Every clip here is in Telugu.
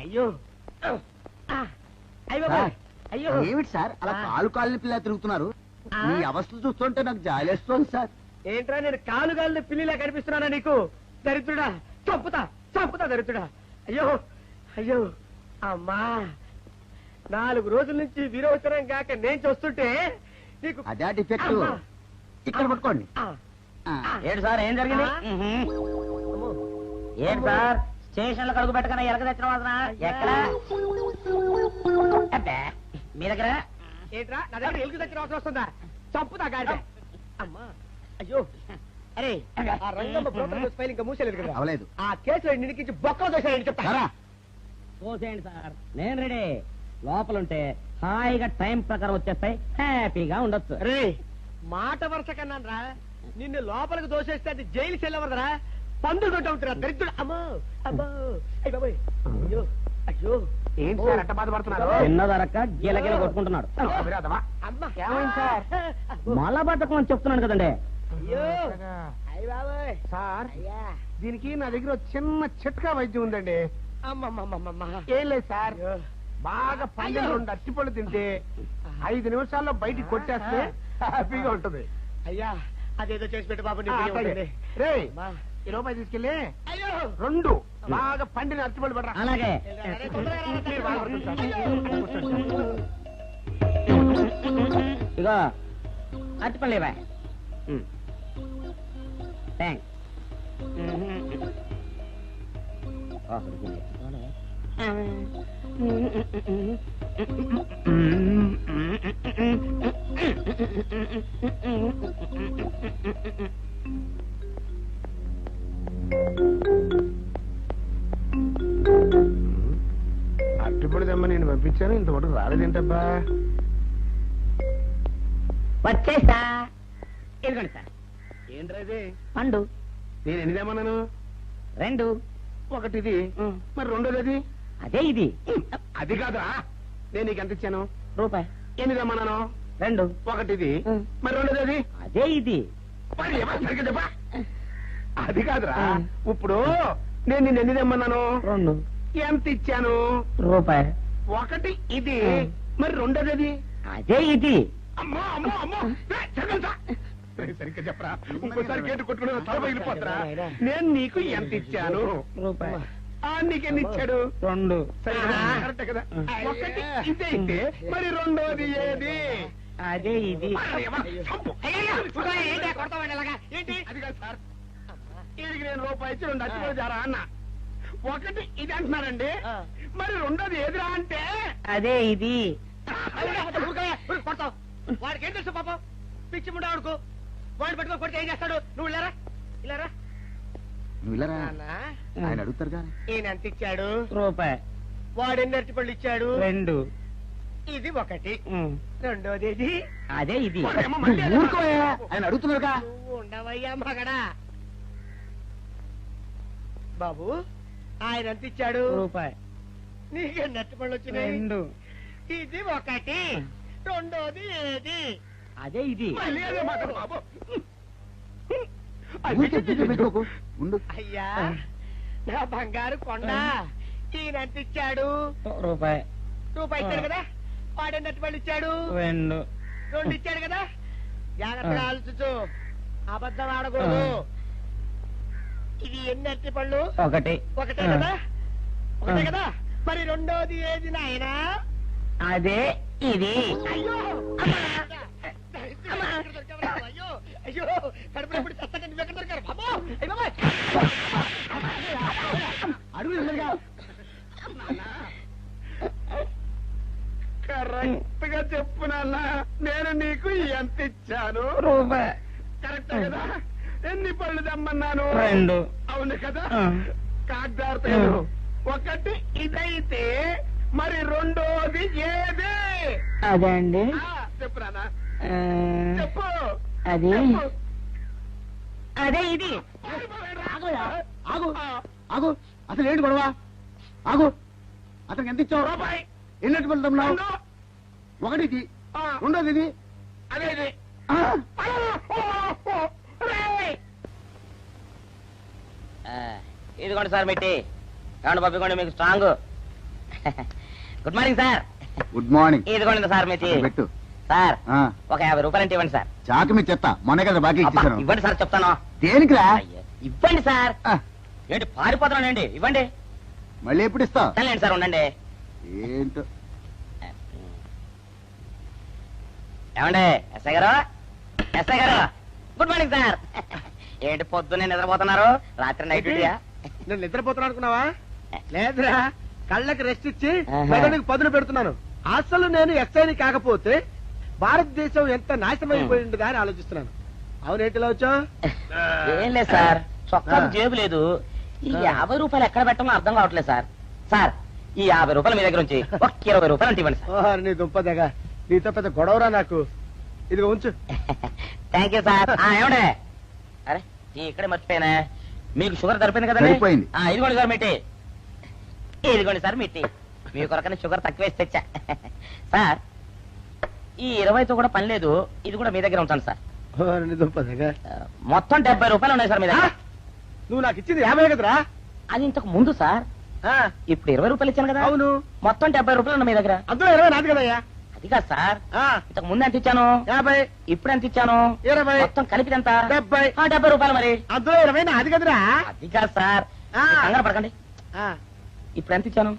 అయ్యో అయ్యో ఏమిటి సార్ అలా కాలు కాళ్ళని పిల్ల తిరుగుతున్నారు? మీ అవస్థలు చూస్తుంటే నాకు జాలేస్తోంది సార్. ఏంట్రా నేను కాలు కాళ్ళని పిల్లిలా కనిపిస్తున్నానా నీకు? దరిద్రుడా, చంపుతా చంపుతా దరిద్రుడా. అయ్యో అయ్యో అమ్మా, 4 రోజుల నుంచి విరోచనం కాక నేను చూస్తుంటే నీకు అదే డిఫెక్ట్. ఇక్కడ పట్టుకోండి. ఏంటి సార్ ఏం జరిగింది? ఏంటి సార్ స్టేషన్ లో కడుగు పెట్టకన్నా ఎలక తెచ్చిన వాసన ఎక్కడ? మీ దగ్గర ఏంట్రా నా దగ్గర ఎలుగు తెచ్చిన అవసరం వస్తుందా? చంపుతా గాడిద. అమ్మా అయ్యో అరే ఆ రంగమ్మ బ్రోకర్ ఫైల్ ఇంకా మూసేలేదు కదా? అవలేదు. ఆ కేసులో నిడికించి బొక్కలు దోశాయని చెప్తారా? చూసేయండి సార్, నేను రెడీ. లోపలుంటే హాయిగా టైం ప్రకారం వచ్చేస్తాయి, హ్యాపీగా ఉండొచ్చు. రే మాట వరుస కన్నాను రా, నిన్ను లోపలికి దోసేస్తే అది జైలు చెల్లవదరా, పందులు కొట్ట ఉంటారా దరిద్రుడు. అమ్మో అమ్మో అయ్య బాబోయ్, అయ్యో అయ్యో ఏంటి సార్ అట్ట బాధపడుతున్నారు? చిన్నదరక్క గిలగిల కొట్టుకుంటున్నాడు. అమ్మా సార్? మలబద్ధకం అని చెప్తున్నాను కదండి. అయ్యో అయ్య బాబోయ్ సార్ అయ్యా, దీనికి నా దగ్గర చిన్న చిట్కా వైద్యం ఉందండి. అమ్మమ్మమ్మమ్మ ఏం లేదు సార్, బాగా పండిన 2 అరటిపళ్ళు తింటే 5 నిమిషాల్లో బయటికి కొట్టేస్తే హ్యాపీగా ఉంటుంది. అయ్యా అదేదో చేసి పెట్టు బాబు. రే ఈ రూపాయి తీసుకెళ్ళి అయ్యో 2 బాగా పండిన అరటిపళ్ళు పడరా. అలాగే ఇగో అరటిపల్లివా. థ్యాంక్స్. అరటిపళ్ళు తెమ్మ నేను పంపించాను, ఇంతవరకు రాలేదేంటబ్బా? వచ్చేసా. ఇదిగోండి సార్ ఏంట్రా పండు. నేను ఎన్ని తెమ్మన్నాను? 2. ఒకటిది, మరి రెండోది అది? అదే ఇది. అది కాదురా, నేను నీకు ఎంత ఇచ్చాను? రూపాయి. ఎన్ని తెమ్మన్నాను? 2. ఒకటిది, మరి రెండోది అది? అదే ఇది. మరి ఏమన్నా సరిగ్గా చెప్పా? అది కాదురా, ఇప్పుడు నేను నిన్ను ఎన్ని తెమ్మన్నాను? 2. ఎంత ఇచ్చాను? రూపాయి. ఒకటి ఇది, మరి రెండోది అది? అదే ఇది. అమ్మో అమ్మో అమ్మో, సరిగ్గా చెప్పరా, ఇంకోసారి గేటు కొట్టుకుని తల పగిలిపోతారా? నేను నీకు ఎంత ఇచ్చాను? రూపాయి. నీకెన్ని ఇచ్చాడు? 2. కరెక్ట్ కదా? ఒకటి ఇదే అయితే మరి రెండోది ఏది? అదే ఇది. ఏంటి అది కాదు సార్, ఇది నేను రూపాయి ఇచ్చి 2 అచ్చిపోయి జారా అన్న. ఒకటి ఇది అంటున్నారండి, మరి రెండోది ఏదిరా అంటే? అదే ఇది. కొడతావు. వాడికి ఏం తెలుసు పాపం, పిచ్చి ముండా వాడుకో. వాడిని పట్టుకో కొడితే ఏం చేస్తాడు? నువ్వు ఇలారా ఇలారా. ఆయన అడుగుతారు. ఈయన ఎంత ఇచ్చాడు? రూపాయి. వాడు ఎన్ని అరటిపళ్ళు ఇచ్చాడు? 2. ఇది ఒకటి, రెండోది ఇది. అదే ఇది. ఆయన అడుగుతున్నారుగా. నువ్వు ఉండవయ్యా మగడా. బాబు ఆయన ఎంత ఇచ్చాడు? రూపాయి. నీకెన్ని అరటిపళ్ళు వచ్చినాయి? 2. ఇది ఒకటి, రెండోది ఏది? అదే ఇది. అయ్యా నా బంగారు కొండ, ఈయన ఎంత ఇచ్చాడు? రూపాయి. రూపాయి ఇచ్చాడు కదా. వాడెన్ని అరటిపళ్ళు ఇచ్చాడు? 2. 2 ఇచ్చాడు కదా. జాగ్రత్తగా ఆలోచించు, అబద్ధం ఆడకూడదు. ఇది ఎన్ని అరటిపళ్ళు? ఒకటే కదా. ఒకటే కదా. మరి రెండోది ఏది నాయనా? అదే ఇది. అయ్యో అయ్యో అయ్యో, కడుపునప్పుడు చస్తగా నువ్వు ఎక్కడ దొరికారు బాబు? కరెక్ట్ గా చెప్పు నాన్న, నేను నీకు ఎంత ఇచ్చాను? రూపాయి. కరెక్ట్ కదా? ఎన్ని పళ్ళు తెమ్మన్నాను? 2. అవును కదా? కాగ్దారు. ఒకటి ఇదైతే మరి రెండోది ఏది? అదే అండి. చెప్పు నాన్న, చెప్పు. అది అదే ఇది. ఆగు ఆగు, అసలు ఏంటి గొడవ? ఆగు, అతనికి ఎంత ఇచ్చావు? రూపాయి. ఎన్నట్టు వెళ్తున్నావు? ఒకటి ఇది, రెండోది ఇది, అదే ఇది. ఇదిగోండి సార్ మెట్టి, ఏమన్నా పంపించండి, మీకు strong. Good morning sir. Good morning. ఇదిగోండి సార్ మీది. పెట్టు. సార్ ఆ, ఒక 50 రూపాయలు అంటే ఇవ్వండి సార్. చాకు మీ చెత్త మొన్న కదా బాకీ అబ్బా, ఇచ్చేసాను. ఇవ్వండి సార్ చెప్తాను. దేనికిరా? అయ్యో, ఇవ్వండి సార్. ఆ, ఏంటి పారిపోతున్నానండి? ఇవ్వండి. మళ్ళీ ఎప్పుడు ఇస్తావు? సరేండి సార్, ఉండండి. ఏంటో. ఏమండి ఎస్ఐ గారు, ఎస్ఐ గారు, గుడ్ మార్నింగ్ సార్. ఏంటి పొద్దున్నే నిద్రపోతున్నారు? రాత్రి నైట్ డ్యూటీయా? నేను నిద్రపోతున్నా అనుకున్నావా? లేదురా, కళ్ళకి రెస్ట్ ఇచ్చి ఆహా. మెదడుకి పదును పెడుతున్నాను. అసలు నేను ఎస్ఐని కాకపోతే భారతదేశం ఎంత నాశనం అయిపోయి ఉండదా అని ఆలోచిస్తున్నాను. అవునేంటిలా వచ్చావు? ఏం లేదు సార్, చొక్కా ఆ. జేబు లేదు. ఈ ఆ. 50 రూపాయలు ఎక్కడ పెట్టాలో అర్థం కావట్లేదు సార్. సార్, ఈ 50 రూపాయలు మీ దగ్గర నుంచి ఒక 20 రూపాయలు అంటే ఇవ్వండి సార్. ఓహో, నీ దుంపదగా, నీతో పెద్ద గొడవరా నాకు. ఇదిగో ఉంచు. Thank you sir. ఏమండే, అరే ఇక్కడే మర్చిపోయానే, మీకు షుగర్ సరిపోయింది కదండి? సరిపోయింది. ఇదిగోండి సార్ మిట్టి. ఇదిగోండి సార్ మిట్టి. మీ కొరకనే షుగర్ తక్కువ వేసి తెచ్చా. సార్, ఈ 20తో కూడా పని లేదు, ఇది కూడా మీ దగ్గర ఉంటాను సార్. ఓహో, నీ దుంపదగా. మొత్తం 70 రూపాయలు ఉన్నాయి సార్ మీ దగ్గర. నువ్వు నాకు ఇచ్చింది 50 కదరా? అది ఇంతకు ముందు సార్, ఆ, ఇప్పుడు 20 రూపాయలు ఇచ్చాను కదా. అవును. మొత్తం 70 రూపాయలు ఉన్నాయి మీ దగ్గర. అందులో 20 నాది కదయ్యా. అది కాదు సార్, ఆ, ఇంతకు ముందు ఎంత ఇచ్చాను, 50, ఇప్పుడు ఎంత ఇచ్చాను, 20, మొత్తం కలిపి ఎంత? 70. 70 రూపాయలు మరి. అందులో 20 నాది కదరా? అది కాదు సార్, ఆ. మీరు కంగారు పడకండి. ఆ, ఇప్పుడు ఎంత ఇచ్చాను,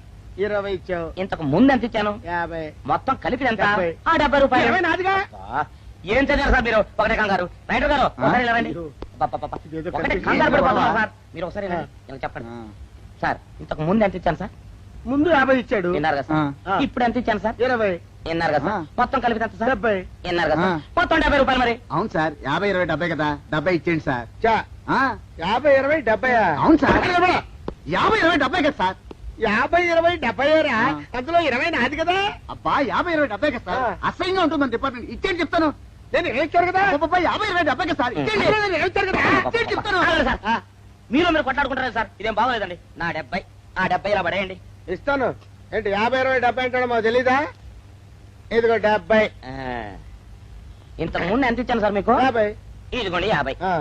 20 ఇచ్చావు. ఇంతకు ముందు ఎంత ఇచ్చాను, 50. మొత్తం కలిపి ఎంత? 70. 70 రూపాయలు. 20 నాదిగా. అబ్బా, ఏం చదివారు సార్ మీరు? ఒకటే కంగారు. రైటర్ గారు ఒకసారి ఇలా రండి. అయ్యో. అబ్బబ్బబ్బ. ఇదేదో ఒకటే కనిపించింది. కంగారు పడిపోతున్నారు బాబా. సార్. మీరు ఒకసారి ఇలా రండి. ఇలా చెప్పండి ఆ, సార్. ఇంతకు ముందు ఎంత ఇచ్చాను సార్? ముందు 50 ఇచ్చాడు. విన్నారు కదా సార్. ఆ. ఇప్పుడు ఎంత ఇచ్చాను సార్? 20, విన్నారు కదా సార్. ఆ. మొత్తం కలిపి ఎంత సార్? 70. విన్నారు కదా సార్. ఆ. మొత్తం 70 రూపాయలు మరి. అవును సార్, 50, 20, 70 కదా. 70 ఇచ్చేయండి సార్. చా, ఆ, 50, 20, 70. అవును సార్. 50, 20, 70 కదా సార్. 50, 20, 70 రా. ఆ. అందులో 20 నాది కదా. అబ్బా, 50, 20, 70 కదా సార్. ఆ. అసహ్యంగా ఉంటుందని డిపార్ట్మెంట్ ఇచ్చేయండి చెప్తాను. నేను ఏడ్చాను కదా. అబ్బబ్బా, 50, 20, 70 కదా సార్. ఇచ్చేయండి. అసలు నేను ఏడ్చాను కదా. ఇచ్చేయండి చెప్తాను. ఆగండి సార్. ఆ, మీరు కొట్లాడుకుంటారు సార్, ఇదేం బాగోలేదండి. నా 70, ఆ 70 ఇలా పడేయండి. ఇస్తాను. ఏంటి 50, 20, 70 అంటాడో మాకు తెలీదా? ఇదిగో 70. ఆ. ఇంతకు ముందు ఎంత ఇచ్చాను సార్ మీకు? 50. ఇదిగోండి 50. ఆ,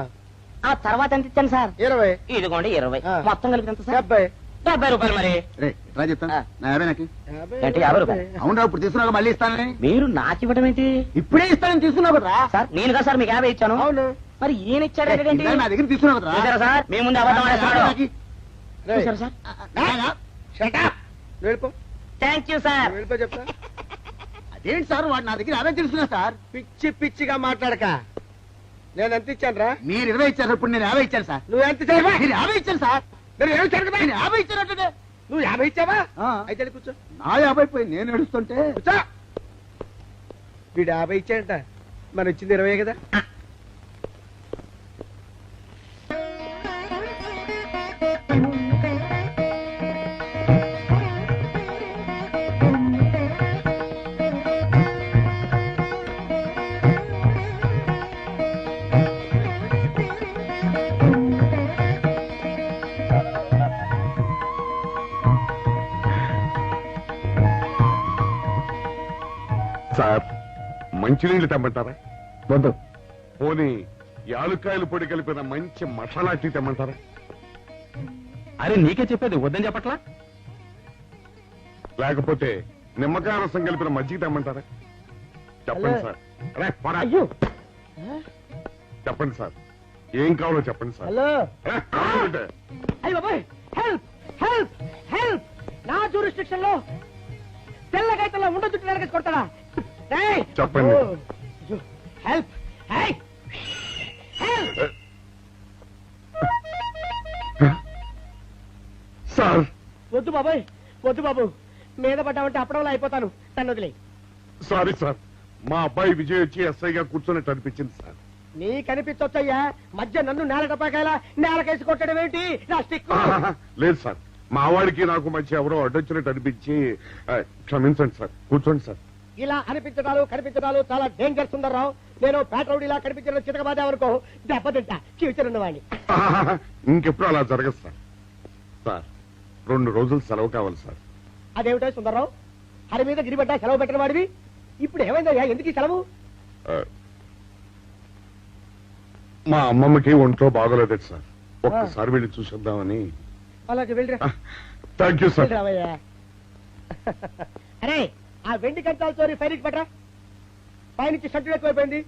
ఆ తర్వాత ఎంత ఇచ్చాను సార్? 20. ఇదిగోండి 20. ఆ. మొత్తం కలిపి ఎంత సార్? 70. 70 రూపాయలు మరి. రే, ఇట్లా చెప్తాను. ఆ. నా 50 నాకు. 50, ఏంటి 50 రూపాయలు? అవునరా, ఇప్పుడు తీసుకున్నాక మళ్ళీ ఇస్తానని. మీరు నాకు ఇవ్వడం ఏంటి ఇప్పుడే ఇస్తానని తీసుకున్నావు కదరా. సార్? నేను కదా సార్ మీకు 50 ఇచ్చాను. అవును. మరి ఈయన ఇచ్చాడు ఏంటి? ఇందాక నా దగ్గర తీసుకున్నావు కదరా. చూసారా సార్, మీ ముందు అబద్ధం ఆడేస్తున్నాడు. రేయ్, చూసారా సార్? shut up. నువ్వు వెళ్ళిపో. Thank you sir. నువ్వు వెళ్ళిపో చెప్తా. అదేంటి సార్, వాడు నా దగ్గర 50 తెలుసుకున్నా సార్. పిచ్చి పిచ్చిగా మాట్లాడక. నేను ఎంత ఇచ్చాను రా? మీరు 20 ఇచ్చారు, ఇప్పుడు నేను 50 ఇచ్చాను సార్. నువ్వు ఎంత ఇచ్చావా? నేను 50 ఇచ్చాను సార్. నేను 50 ఇచ్చాను కదా. నేను 50 ఇచ్చానంటే నువ్వు 50 ఇచ్చావా? ఆ. అయితే వెళ్ళి కూర్చో. నా 50 పోయి నేను నడుస్తుంటే కూర్చో. వీడు 50 ఇచ్చాడంట, మన ఇచ్చింది 20 కదా. సార్, మంచినీళ్ళు తెమ్మంటారా? వద్దు. పోనీ యాలుక్కాయలు పొడి కలిపిన మంచి మసాలా టీ తెమ్మంటారా? అరే నీకే చెప్పేది వద్దని చెప్పట్లా? లేకపోతే నిమ్మకాయ రసం కలిపిన మజ్జిగ తెమ్మంటారా? చెప్పండి హలో. సార్. రే, పోరా. అయ్యో. చెప్పండి సార్, ఏం కావాలో చెప్పండి సార్. హలో. రే, కావాలంటే. అయ్యో బాయ్, హెల్ప్ హెల్ప్ హెల్ప్. నా జ్యూరిస్డిక్షన్ లో తెల్లగైతల్లో ఉండదు వెనకేసి కొడతాడా? రేయ్. చెప్పండి. ఓ, అయ్యో, హెల్ప్ హెల్ప్ హెల్ప్. సార్, వద్దు బాబాయ్, వద్దు బాబు. మీద పడ్డామంటే అప్పడంలో అయిపోతాను. తను వదిలే. సారీ సార్, మా అబ్బాయి విజయ్ వచ్చి ఎస్ఐగా కూర్చున్నట్టు అనిపించింది సార్. నీ కనిపించొచ్చయ్యా, మధ్య నన్ను నేల టపాకాయలా నేలకేసి కొట్టడం ఏంటి? నా స్టిక్. లేదు సార్, మా వాడికి నాకు మధ్య ఎవరో అడ్డొచ్చినట్టు అనిపించి క్షమించండి సార్. కూర్చోండి సార్. ఇలా అనిపించడాలు కనిపించడాలు చాలా డేంజర్ సుందర్రావు. నేను పేట్రౌడీలా కనిపించడం చితకబాదావనుకో దెబ్బతింటా ఫ్యూచర్ ఉన్నవాడిని. ఇంకెప్పుడు అలా జరగదు సార్. సార్, 2 రోజులు సెలవు కావాలి సార్. అదేమిటో సుందర్రావు, హరి మీద గిరిబడ్డా సెలవు పెట్టిన వాడివి. ఇప్పుడు ఏమైందయ్యా, ఎందుకు ఈ సెలవు? ఆ, మా అమ్మమ్మకి ఒంట్లో బాగోలేదు సార్. ఒక్కసారి వెళ్ళి చూసేద్దామని. అలాగే వెళ్ళిరా. Thank you sir. వెళ్ళిరావయ్యా. అరే ఆ వెండి కంచాల చోరీ ఫైర్కి పట్రా. పైనుంచి షట్టు ఎక్కువైపోయింది.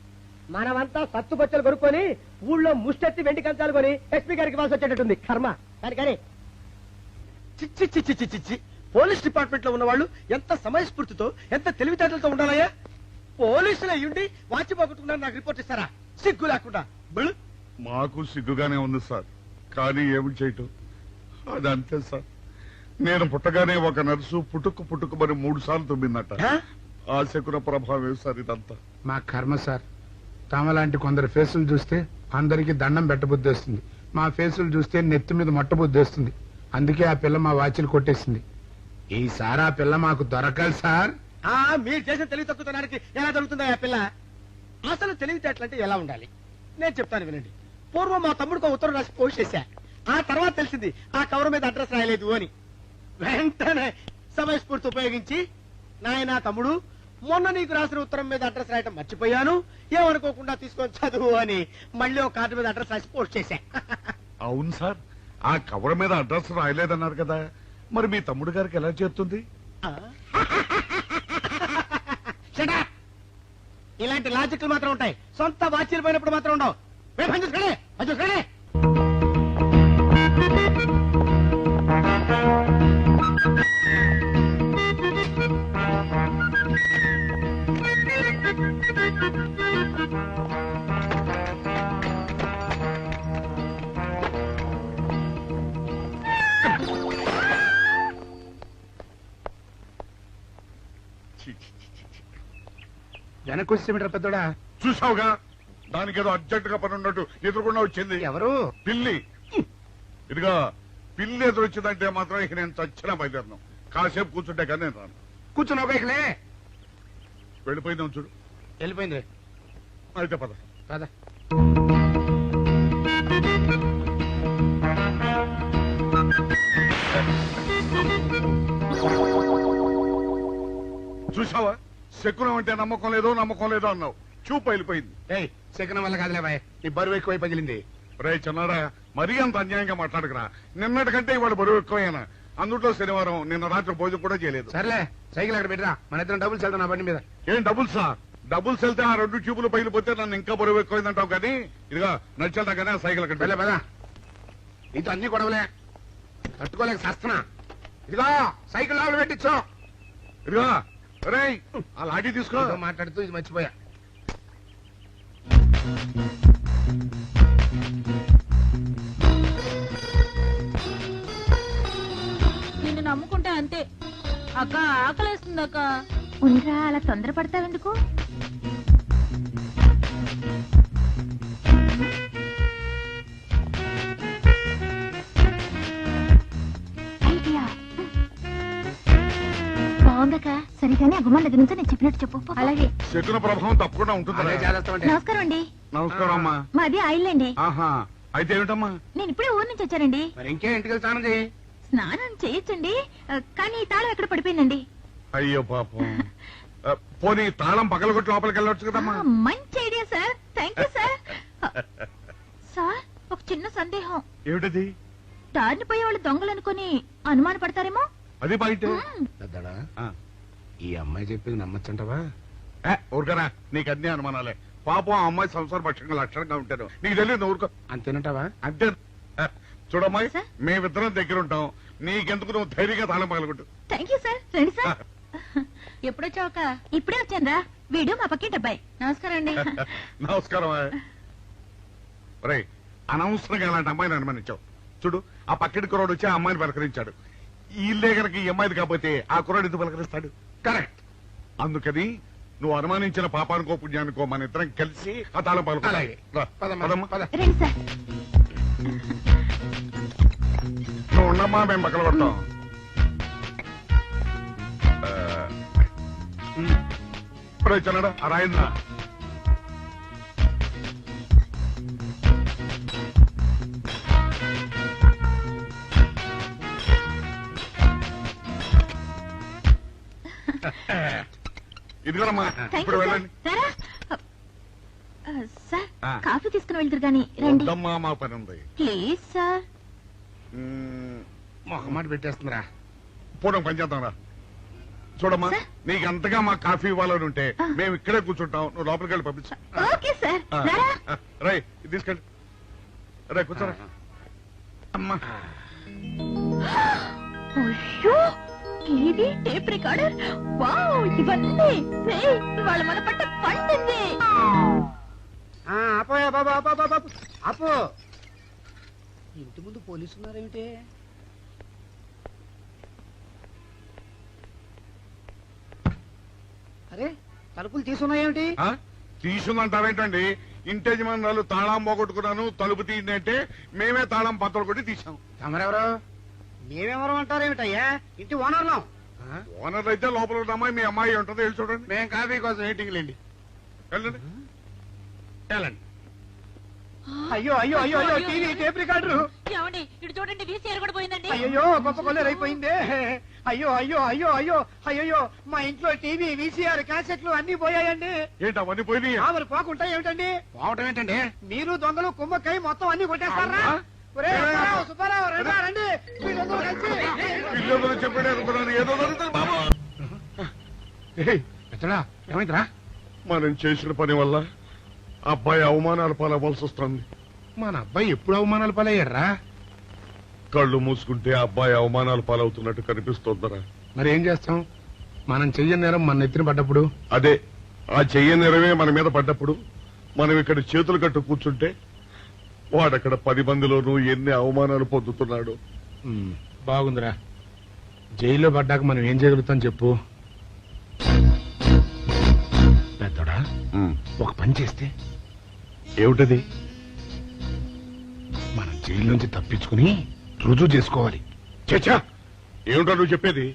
మనమంతా సత్తు బొచ్చలు కొనుక్కొని ఊళ్ళో ముష్టెత్తి వెండి కంచాలు కొని ఎస్పీ గారికి ఇవ్వాల్సి వచ్చేటట్టుంది. కర్మ. కానీ చిచ్చి చిచ్చి చిచ్చి చిచ్చి పోలీస్ డిపార్ట్మెంట్ లో ఉన్న వాళ్ళు ఎంత సమయస్ఫూర్తితో ఎంత తెలివితేటలతో ఉండాలయ్యా. పోలీసులు అయ్యుండి వాచి పోగొట్టుకున్నారు నాకు రిపోర్ట్ ఇస్తారా? సిగ్గు లేకుండా. మాకు సిగ్గుగానే ఉంది సార్, కానీ ఏమి చేయటం అదంతే సార్. నేను పుట్టగానే ఒక నర్సు పుట్టుకు మరి 3 సార్లు తుమ్మిందట. ఆ శకున ప్రభావం సార్ ఇదంతా. మా కర్మ సార్. తమలాంటి కొందరు ఫేసులు చూస్తే అందరికి దండం పెట్టబుద్ధి వస్తుంది. మా ఫేసులు చూస్తే నెత్తి మీద మొట్టబుద్ధి వస్తుంది. అందుకే ఆ పిల్ల మా వాచిలు కొట్టేసింది. ఈసారి ఆ పిల్ల మాకు దొరకాలి సార్. మీరు చేసిన తెలివి తక్కువతనానికి ఎలా దొరుకుతుందా ఆ పిల్ల? అసలు తెలివితేటలంటే ఎలా ఉండాలి నేను చెప్తాను వినండి. పూర్వం మా తమ్ముడికి ఉత్తరం రాసి పోస్ట్ చేశా. ఆ తర్వాత తెలిసింది ఆ కవర్ మీద అడ్రస్ రాయలేదు అని. వెంటనే సమయస్ఫూర్తి ఉపయోగించి నాయనా తమ్ముడు, మొన్న నీకు రాసిన ఉత్తరం మీద అడ్రస్ రాయటం మర్చిపోయాను, ఏమనుకోకుండా తీసుకొని చదువు అని మళ్ళీ ఒక కార్డు మీద అడ్రస్ రాసి పోస్ట్ చేశా. అవును సార్, ఆ కవర్ మీద అడ్రస్ రాయలేదన్నారు కదా, మరి మీ తమ్ముడు గారికి ఎలా చేస్తుంది? ఇలాంటి లాజిక్లు మాత్రం ఉంటాయి, సొంత వాచీలు పోయినప్పుడు మాత్రం ఉండవు. వెనక్కి వచ్చేమిట్రా పెద్దోడా? చూసావుగా, దానికేదో అర్జెంట్ గా పని ఉన్నట్టు ఎదురుకుండా వచ్చింది. ఎవరు? పిల్లి. ఇదిగా పిల్లి ఎదురొచ్చిందంటే మాత్రం ఇక నేను చచ్చిన బయలుదేరను. కాసేపు కూర్చుంటే కానీ నేను రాను. కూర్చుని ఒకలే వెళ్ళిపోయిందాం చూడు. వెళ్ళిపోయింది. అయితే పద. పద. చూసావా, శకునం అంటే నమ్మకం లేదో అన్నావు. చూపు వెళ్ళిపోయింది. శకునం వల్ల కాదులే బాయ్, నీ బరువు ఎక్కువై పగిలింది. రే చిన్నారా, మరీ అంత అన్యాయంగా మాట్లాడకురా. నిన్నటికంటే ఇవాళ బరువు ఎక్కువైనా. అందులో శనివారం నిన్న రాత్రి భోజనం కూడా చేయలేదు. సర్లే, సైకిల్ అక్కడ పెట్టరా, మన ఇద్దరం డబ్బులు వెళ్తాం నా బండి మీద. ఏం డబుల్సా? డబుల్స్ వెళ్తే ఆ 2 ట్యూబులు పగిలిపోతే నన్ను ఇంకా బరువు ఎక్కువైందంటావు. కానీ ఇదిగా నడిచేద్దాం కానీ ఆ సైకిల్ అక్కడ పదా. నీతో అన్ని గొడవలే, తట్టుకోలేక సస్తున్నా. ఇదిగో సైకిల్ లోపల పెట్టించు. ఇదిగా రే ఆ లాఠీ తీసుకో. మాట్లాడుతూ ఇది మర్చిపోయా. నిన్ను నమ్ముకుంటే అంతే. అక్క ఆకలేస్తుంది అక్క. ఉండరా, అలా తొందరపడతావెందుకు? ఐడియా బాగుందక్క. సరిగానే ఆ గుమ్మం దగ్గర నుంచి నేను చెప్పినట్టు చెప్పు. అలాగే. శకున ప్రభావం తప్పకుండా ఉంటుంది. నమస్కారం అండి. నమస్కారం అమ్మా. మాది ఆయిల్ అండి. ఆహా, అయితే ఏమిటమ్మా? నేను ఇప్పుడే ఊరు నుంచి వచ్చానండి. మరి ఇంకే ఇంటికి స్నానం చేయి. స్నానం చేయొచ్చండి, కానీ ఈ తాళం ఎక్కడ పడిపోయిందండి. అయ్యో పాపం. పోనీ తాళం పగలగొట్టి లోపలికి వెళ్ళొచ్చు కదమ్మా. మంచి idea sir, thank you sir. Sir, ఒక చిన్న సందేహం. ఏమిటది? దారిని పోయే వాళ్ళు దొంగలు అనుకుని అనుమాన పడతారేమో. అది బయట. పెద్దడా, ఈ అమ్మాయి చెప్పింది నమ్మచ్చంటవా? ఊరుకరా, నీకు అన్ని అనుమానాలే. పాపం ఆ అమ్మాయి సంసార పక్షంగా లక్షణంగా ఉంటారు. నీకు తెలియదు ఊరుకో. అంతేనంటావా? అంతే. చూడమ్మాయి, మేమిద్దరం దగ్గర ఉంటాం. నీకెందుకు, నువ్వు ధైర్యంగా తాళం పగలగొట్టు. Thank you sir. రండి సార్. ఎప్పుడొచ్చావుక? ఇప్పుడే వచ్చాను రా. వీడు మా పక్కింటి అబ్బాయి. నమస్కారం అండి. నమస్కారం. రే, అనవసరంగా అలాంటి అమ్మాయిని అనుమానించావు. చూడు, ఆ పక్కింటి కుర్రాడు వచ్చి ఆ అమ్మాయిని పలకరించాడు. ఈ ఇల్లే కనుక ఈ అమ్మాయిది కాకపోతే ఆ కుర్రాడు ఎందుకు పలకరిస్తాడు? కరెక్ట్. అందుకని నువ్వు అనుమానించిన పాపానికో పుణ్యానికో మన ఇద్దరం కలిసి ఆ తాళం పలుకోవాలి. రండి సార్. నువ్వు ఉండమ్మా, మేము పక్కన పడతాం. చిన్నడా ఆ రాయిందా? ఇదిగోనమ్మా, ఇప్పుడు వెళ్ళండి. సార్, కాఫీ తీసుకుని వెళ్తారు గాని రండి. వద్దమ్మా, మా పని ఉంది. Please sir. మొహమాట పెట్టేస్తుందిరా. పూడం పని చేద్దాం రా. చూడమ్మా నీకు అంతగా మా కాఫీ ఇవ్వాలని ఉంటే మేము ఇక్కడే కూర్చుంటాం, నువ్వు లోపలికి వెళ్ళి పంపించు. Okay sir. రై తీసుకెళ్ళి రే కూర్చోరా అమ్మా. అయ్యో టీవీ, టేప్ రికార్డర్, వావ్ ఇవన్నీ ఇవాళ మన పట్ట పండింది. ఆపోయా బాబా ఆపో. ఇంటి ముందు పోలీసు ఉన్నారేమిటి? అరే తలుపులు తీసున్నాయేమిటి? తీసుందంటారేంటండి? ఇంటి యజమానులు తాళం పోగొట్టుకున్నాను, తలుపు తీయండి అంటే మేమే తాళం పత్రాలు కొట్టి తీసాం. తమరెవరు? మేమెవరు అంటారేమిటయ్యా? ఇంటి ఓనర్లం. ఓనర్ అయితే లోపల ఉన్న అమ్మాయి మీ అమ్మాయి ఉంటుందో వెళ్ళి చూడండి. మేము కాఫీ కోసం వెయిటింగ్ లేండి. వెళ్ళండి వెళ్ళండి. అయ్యో అయ్యో అయ్యో అయ్యో టీవీ, టేప్ రికార్డర్. ఏమండి ఇటు చూడండి, వీసీఆర్ కూడా పోయిందండి. అయ్యో గొప్ప కొల్లేరు అయిపోయిందే. అయ్యో అయ్యో అయ్యో అయ్యో అయ్యో మా ఇంట్లో టీవీ, వీసీఆర్, క్యాసెట్లు అన్ని పోయాయండి. ఏంటి అవన్నీ పోయినాయి? మరి పోకుండా ఏమిటండి? పోవటం ఏంటండి? మీరు దొంగలు కుమ్మక్కై మొత్తం అన్ని కొట్టేస్తారా? సుబ్బారావు రండి రండి, వీళ్ళందరూ కలిసి. పిల్లలు చెప్పండి అనుకున్నాను, ఏదో జరుగుతుంది బాబు. ఎత్తడా ఏమైందిరా? మనం చేసిన పని వల్ల అబ్బాయి అవమానాలు పాలవ్వాల్సి వస్తుంది. మన అబ్బాయి ఎప్పుడు అవమానాలు పాలయ్యారా? కళ్ళు మూసుకుంటే అబ్బాయి అవమానాలు పాలవుతున్నట్టు కనిపిస్తోందరా. మరి ఏం చేస్తాం? మనం చెయ్యని నేరం మన నెత్తిన పడ్డప్పుడు, అదే ఆ చెయ్యని నెరవే మన మీద పడ్డప్పుడు మనం ఇక్కడ చేతులు కట్టు కూర్చుంటే వాడక్కడ 10 మందిలోనూ ఎన్ని అవమానాలు పొందుతున్నాడు. బాగుందిరా. జైల్లో పడ్డాక మనం ఏం చేయగలుగుతాం చెప్పు? పెద్దోడా ఒక పని చేస్తే ఏమిటది? మనం జైలు నుంచి తప్పించుకుని రుజువు చేసుకోవాలి. చచ్చా ఏమిటో నువ్వు చెప్పేది?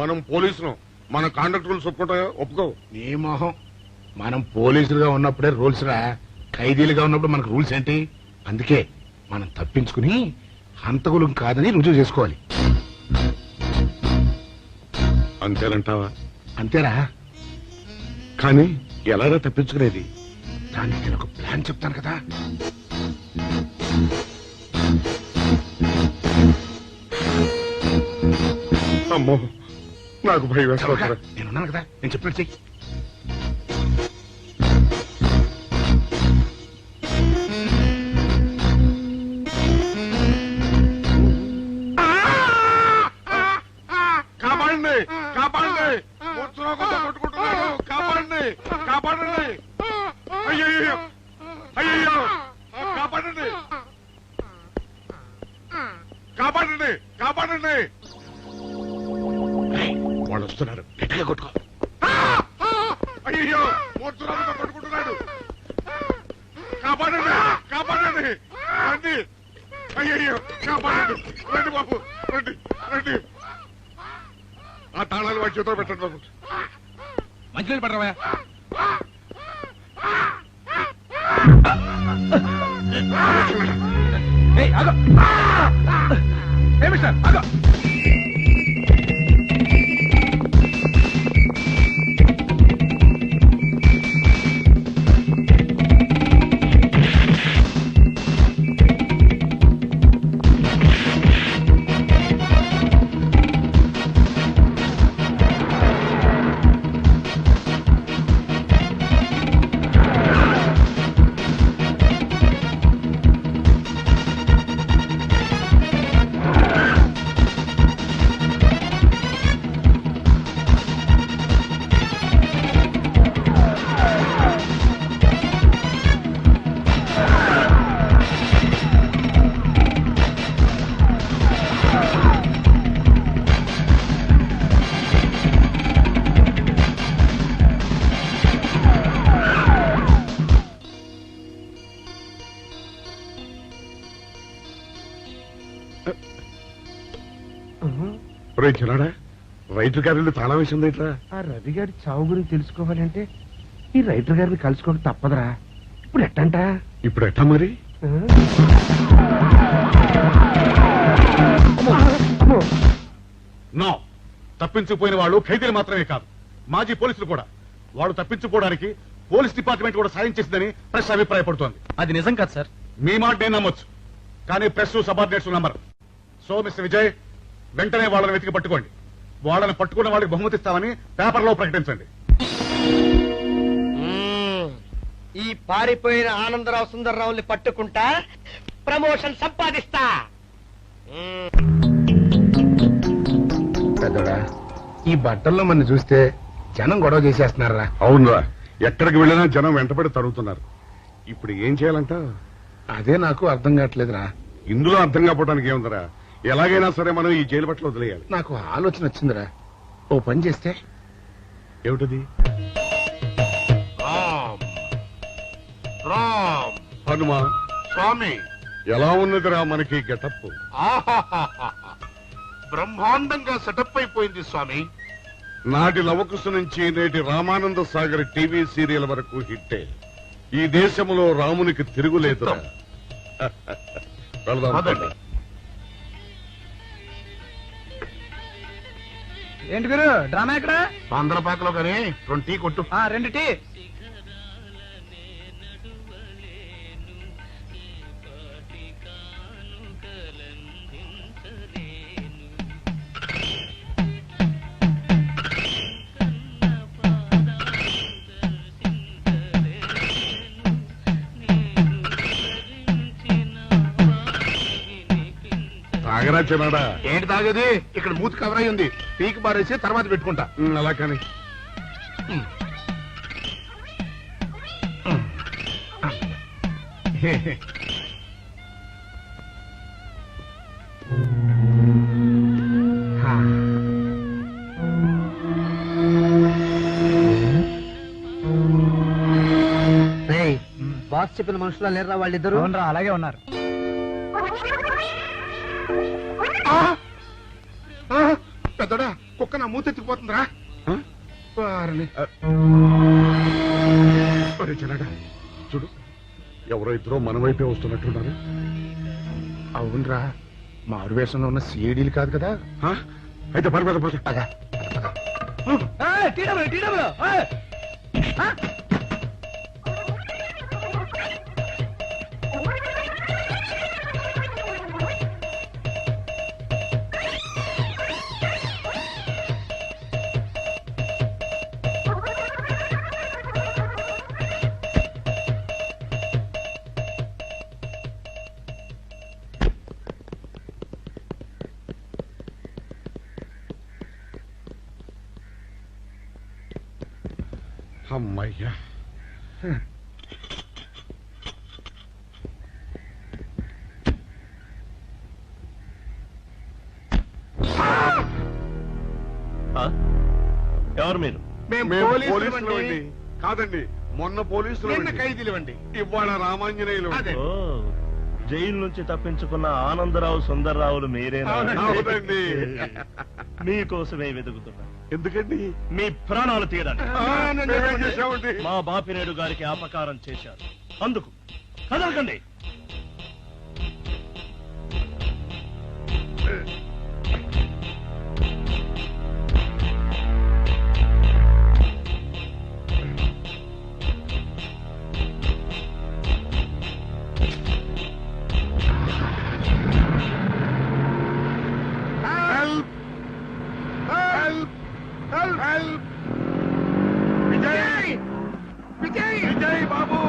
మనం పోలీసులు, మన కాండక్ట్ రూల్స్ ఒప్పుకో. నీ మొహం. మనం పోలీసులుగా ఉన్నప్పుడే రూల్స్ రా, ఖైదీలుగా ఉన్నప్పుడు మనకు రూల్స్ ఏంటి? అందుకే మనం తప్పించుకుని హంతకులం కాదని రుజువు చేసుకోవాలి. అంతేనంటావా? అంతేరా. కానీ ఎలాగా తప్పించుకునేది? దానికి నేను ఒక ప్లాన్ చెప్తాను కదా. అమ్మో నాకు భయం వేస్తారా? నేనున్నాను కదా, నేను చెప్పినట్టు చెయ్యి. కాపాడండి కాపాడండి, కొట్టుకుంటున్నాడు, కాపాడండి కాపాడండి, అయ్యో అయ్యో కాపాడండి కాపాడండి కాపాడండి. వాళ్ళు వస్తున్నారు, గట్టిగా కొట్టుకో. అయ్యో మూర్తురాలతో కొట్టుకుంటున్నాడు, కాపాడండి కాపాడండి, రండి అయ్యో కాపాడండి, రండి బాబు రండి రండి. ఆ తాళాలు వాడి చేతిలో పెట్టండి బాబు. మంచినీళ్ళు పడరావా? మిస్టర్ ఆగో. చిన్నాడా రైటర్ గారి తాళం వేసింది ఇట్లా. ఆ రవి గారి చావు గురించి తెలుసుకోవాలంటే ఈ రైటర్ గారిని కలుసుకోవడం తప్పదురా. ఇప్పుడు ఎట్టంట? ఇప్పుడు ఎట్టా మరి? నో, తప్పించుకుపోయిన వాళ్ళు ఖైదీలు మాత్రమే కాదు, మాజీ పోలీసులు కూడా. వాడు తప్పించుకోవడానికి పోలీస్ డిపార్ట్మెంట్ కూడా సాయం చేసిందని ప్రెస్ అభిప్రాయపడుతోంది. అది నిజం కాదు సార్. మీ మాట నేను నమ్మొచ్చు, కానీ ప్రెస్ సబార్డినేట్స్ నమ్మరు. సో మిస్టర్ విజయ్, వెంటనే వాళ్ళని వెతికి పట్టుకోండి. వాళ్ళని పట్టుకున్న వాళ్ళకి బహుమతి ఇస్తామని పేపర్లో ప్రకటించండి. ఈ పారిపోయిన ఆనందరావు సుందర్రావుని పట్టుకుంటా ప్రమోషన్ సంపాదిస్తా. పెద్దోడా, ఈ బట్టల్లో మన చూస్తే జనం గొడవ చేసేస్తున్నారా? అవునురా, ఎక్కడికి వెళ్ళినా జనం వెంటబడి తరుగుతున్నారు. ఇప్పుడు ఏం చేయాలంట? అదే నాకు అర్థం కావట్లేదురా. ఇందులో అర్థం కాకపోవడానికి ఏముందరా, ఎలాగైనా సరే మనం ఈ జైలు బట్టలు వదిలేయాలి. నాకు ఆలోచన వచ్చిందిరా. ఓ పని చేస్తే ఏమిటది? రామ్ హనుమా స్వామి, ఎలా ఉన్నదిరా మనకి గెటప్? బ్రహ్మాండంగా సెటప్ అయిపోయింది స్వామి. నాటి లవకుశ నుంచి నేటి రామానంద సాగర్ టీవీ సీరియల్ వరకు హిట్టే. ఈ దేశంలో రామునికి తిరుగులేదురా. వెళదాం. పదండి. ఏంటి గురు డ్రామా ఎక్కడ? పాందలపాకలో కానీ 2 టీ కొట్టు. 2 టీ. తాగరా చిన్నాడా? ఏంటి తాగేది? ఇక్కడ మూతి కవర్ అయి ఉంది. పీకి బారేసి తర్వాత పెట్టుకుంటా. అలా కానీ బాస్ చెప్పిన మనుషులా లేరా వాళ్ళిద్దరు? అలాగే ఉన్నారు. పెద్దోడా, కుక్క నా మూతెత్తిపోతుందిరా. చిన్నాడా చూడు, ఎవరో ఇద్దరు మన వైపే వస్తున్నట్టున్నారు. అవునరా, మారు వేషంలో ఉన్న సీడీలు కాదు కదా. అయితే పర్వాలేదు. అమ్మయ్యా, ఎవరు మీరు? మేము పోలీసులు. కాదండి, మొన్న పోలీసులు. ఖైదీలు అండి. ఇవాళ రామాంజనేయులు. జైలు నుంచి తప్పించుకున్న ఆనందరావు సుందర్రావులు మీరేనా? అవునండి. మీకోసమే వెతుకుతున్నా. ఎందుకండి? మీ ప్రాణాలు తీయడానికి. మేమేం చేశామండి? మా బాపినేడు గారికి అపకారం చేశారు. అందుకు కదలకండి. విజయ్! విజయ్ బాబు!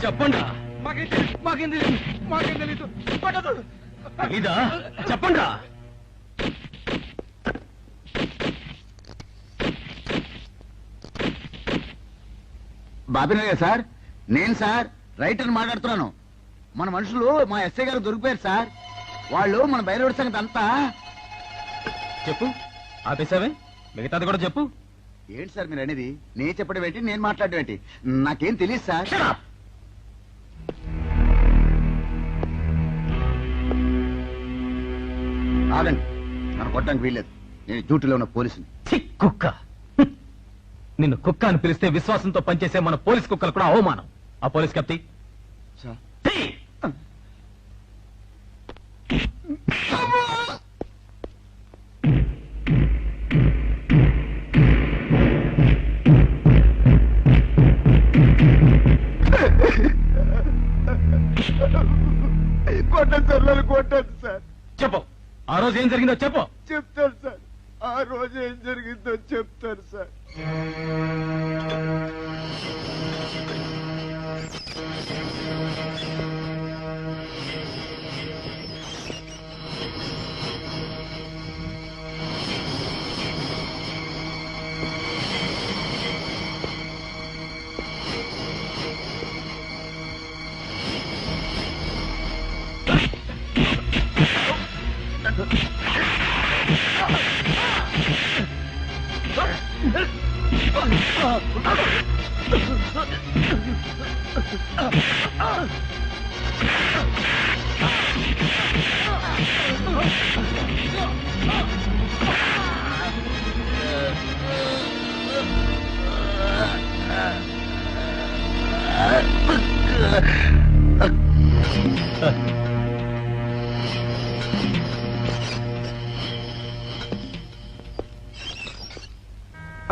చెప్పండి ఇదా చెప్పండి బాబినయ్య సార్, నేను సార్ రైటర్ మాట్లాడుతున్నాను. మన మనుషులు మా ఎస్ఐ గారు దొరికిపోయారు సార్. వాళ్ళు మన బయలుదేరి సంగతి అంతా చెప్పు. ఆపేసావే, మిగతాది కూడా చెప్పు. ఏంటి సార్ మీరు అనేది? నేను చెప్పడం ఏంటి, నేను మాట్లాడడం ఏంటి? నాకేం తెలియదు సార్. ఆగండి, నన్ను కొట్టడానికి వీల్లేదు. నేను డ్యూటీలో ఉన్న పోలీసుని. కుక్క నిన్ను కుక్క అని పిలిస్తే విశ్వాసంతో పనిచేసే మన పోలీస్ కుక్కలు కూడా అవమానం. ఆ పోలీస్ కప్తి సార్ కొట్టండి సార్, నన్ను కొట్టండి సార్. చెప్పు, ఆ రోజు ఏం జరిగిందో చెప్పు. చెప్తాను సార్, ఆ రోజు ఏం జరిగిందో చెప్తాను సార్.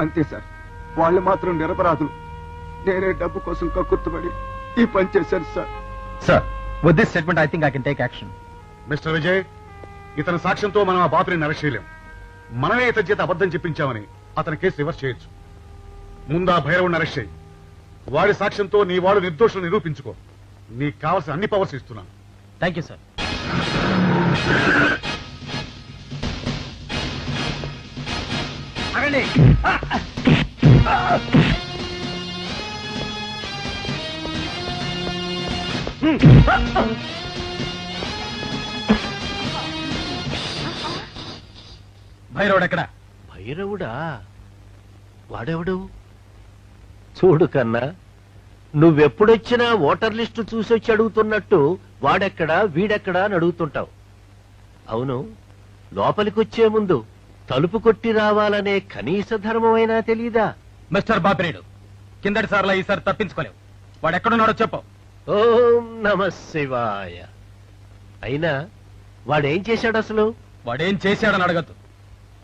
అంతే సార్, వాళ్ళు మాత్రం నిరపరాధులు. నేనే డబ్బు కోసం కక్కుర్తుపడి ఈ పని చేశాను sir. Sir, with this statement I think I can take action. Mister Vijay, ఇతని సాక్ష్యంతో మనం ఆ బాపుని అరెస్ట్ చేయలేం. మనమే ఇతని చేత అబద్ధం చెప్పించామని అతని కేసు రివర్స్ చేయొచ్చు. ముందు ఆ భైరవుని అరెస్ట్ చేయి. వాడి సాక్ష్యంతో నీ వాడు నిర్దోషులు నిరూపించుకో. నీకు కావాల్సిన అన్ని పవర్స్ ఇస్తున్నాను. Thank you sir. భైరవుడు ఎక్కడ? భైరవుడా? వాడెవడు? చూడు కన్నా, నువ్వెప్పుడొచ్చినా ఓటర్ లిస్టు చూసొచ్చి అడుగుతున్నట్టు వాడెక్కడా వీడెక్కడా అని అడుగుతుంటావు. అవును, లోపలికొచ్చే ముందు తలుపు కొట్టి రావాలనే కనీస ధర్మమైనా తెలీదా? మిస్టర్ బాపినేడు, కిందటి సార్లా ఈసారి తప్పించుకోలేవు. వాడు ఎక్కడున్నాడో చెప్పు. ఓం నమ శివాయ. అయినా వాడేం చేశాడు అసలు? వాడేం చేశాడని అడగద్దు.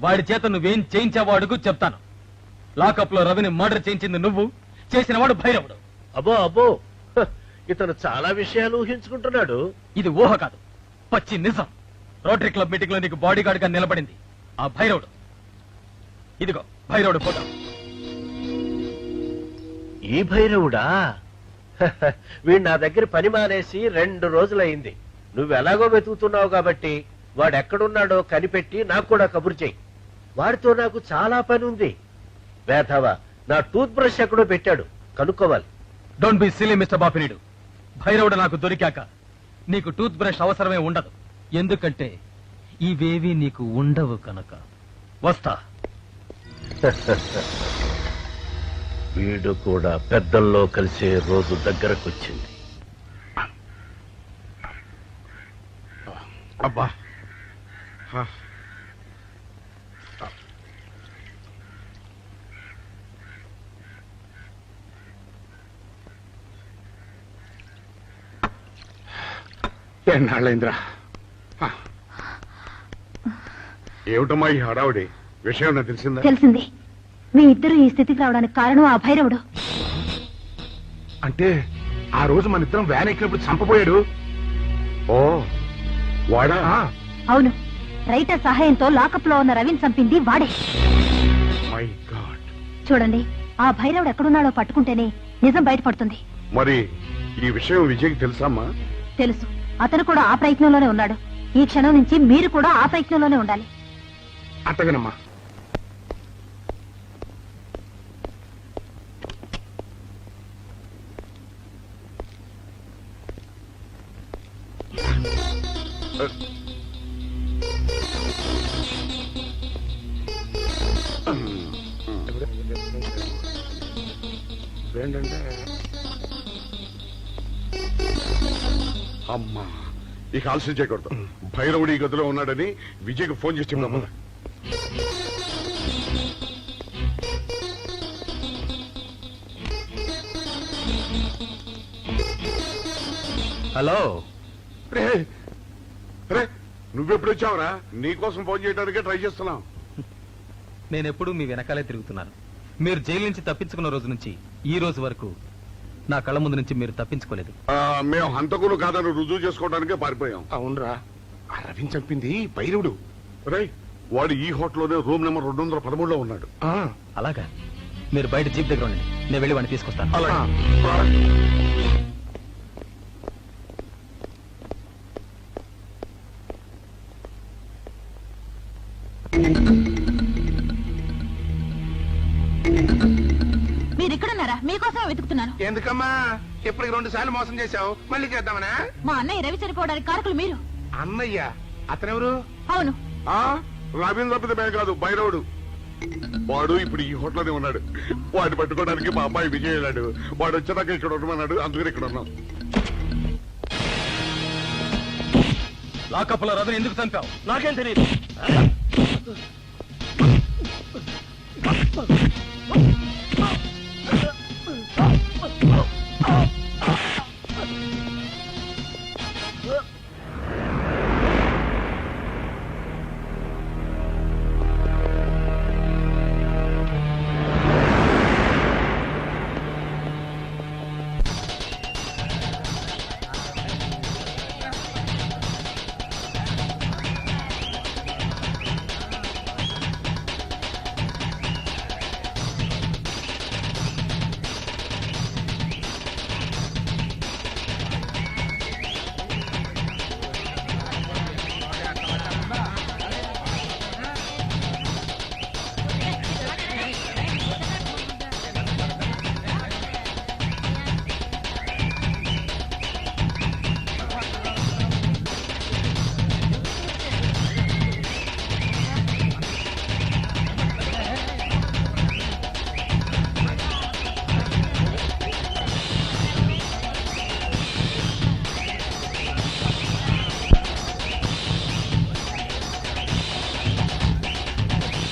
వాడి చేత నువ్వేం చేయించావో అడుగు, చెప్తాను. లాకప్ లో రవిని మర్డర్ చేయించింది నువ్వు, చేసిన వాడు భైరవుడు. అబ్బో అబ్బో, హ, ఇతను చాలా విషయాలు ఊహించుకుంటున్నాడు. ఇది ఊహ కాదు, పచ్చి నిజం. రోటరీ క్లబ్ మీటింగ్ లో నీకు బాడీ గార్డ్ గా నిలబడింది ఆ భైరవుడు. ఇదిగో భైరవుడు ఫోటో. ఈ భైరవుడా? హ, వీడు నా దగ్గర పని మానేసి 2 రోజులైంది. నువ్వెలాగో వెతుకుతున్నావు కాబట్టి వాడెక్కడున్నాడో కనిపెట్టి నాకు కూడా కబురు చెయ్యి. వాడితో నాకు చాలా పని ఉంది. వేధవా, నా టూత్ బ్రష్ ఎక్కడో పెట్టాడు, కనుక్కోవాలి. Don't be silly mister Bapineedu. భైరవుడు నాకు దొరికాక నీకు టూత్ బ్రష్ అవసరమే ఉండదు. ఎందుకంటే ఇవేవి నీకు ఉండవు కనుక. వస్తా. వీడు కూడా పెద్దల్లో కలిసే రోజు దగ్గరకొచ్చింది. అబ్బా, ఎన్నాళ్ళైందిరా ఏమిటమ్మా ఈ హడావుడి విషయం నాకు తెలిసిందా? తెలిసింది. మీ ఇద్దరు ఈ స్థితికి రావడానికి కారణం ఆ భైరవుడు. అంటే ఆ రోజు మన ఇద్దరం వ్యాన్ ఎక్కినప్పుడు చంపబోయాడు. ఓ వాడా? అవును, రైటర్ సహాయంతో లాకప్ లో ఉన్న రవిని చంపింది వాడే. My God. చూడండి, ఆ భైరవుడు ఎక్కడున్నాడో పట్టుకుంటేనే నిజం బయటపడుతుంది. మరి ఈ విషయం విజయ్కి తెలుసమ్మా? తెలుసు. అతను కూడా ఆ ప్రయత్నంలోనే ఉన్నాడు. ఈ క్షణం నుంచి మీరు కూడా ఆ ప్రయత్నంలోనే ఉండాలి. అట్టగనమ్మా. ఏంటంటే అమ్మా ఇక ఆలస్యం చేయకూడదు. భైరవుడు ఈ గదిలో ఉన్నాడని విజయ్కి ఫోన్ చేసి చెప్తామా? హలో. రే రే నువ్వెప్పుడు వచ్చావురా? నీకోసం ఫోన్ చేయడానికే ట్రై చేస్తున్నాం. నేనెప్పుడు మీ వెనకాలే తిరుగుతున్నాను. మీరు జైలు నుంచి తప్పించుకున్న రోజు నుంచి ఈ రోజు వరకు నా కళ్ళ ముందు నుంచి మీరు తప్పించుకోలేదు. మేము హంతకులు కాదని రుజువు చేసుకోవడానికే పారిపోయాం. అవునరా, ఆ రవిని చంపింది భైరవుడు. రే వాడు ఈ హోటల్లోనే రూమ్ నెంబర్ 213లో ఉన్నాడు. అలాగా? మీరు బయట జీప్ దగ్గర ఉండండి, నేను వెళ్ళి వాడిని తీసుకొస్తాను. మీరు ఇక్కడున్నారా? మీకోసం వెతుకుతున్నాను. ఎందుకమ్మా ఇప్పటికి 2 సార్లు మోసం చేశావు, మళ్ళీ చేద్దామనా? మా అన్నయ్య రవి చనిపోవడానికి కారకులు మీరు. అన్నయ్య? అతనెవరు? అవును, రవీంద్ర తప్పితే కాదు, భైరవుడు. వాడు ఇప్పుడు ఈ హోటల్లోనే ఉన్నాడు. వాడిని పట్టుకోవడానికి మా అమ్మాయి విజయ్ వెళ్ళాడు. వాడు వచ్చేదాకా ఇక్కడ ఉండమన్నాడు, అందుకని ఇక్కడ ఉన్నాం. లాకప్లో రవిని ఎందుకు చంపావు? నాకేం తెలియదు.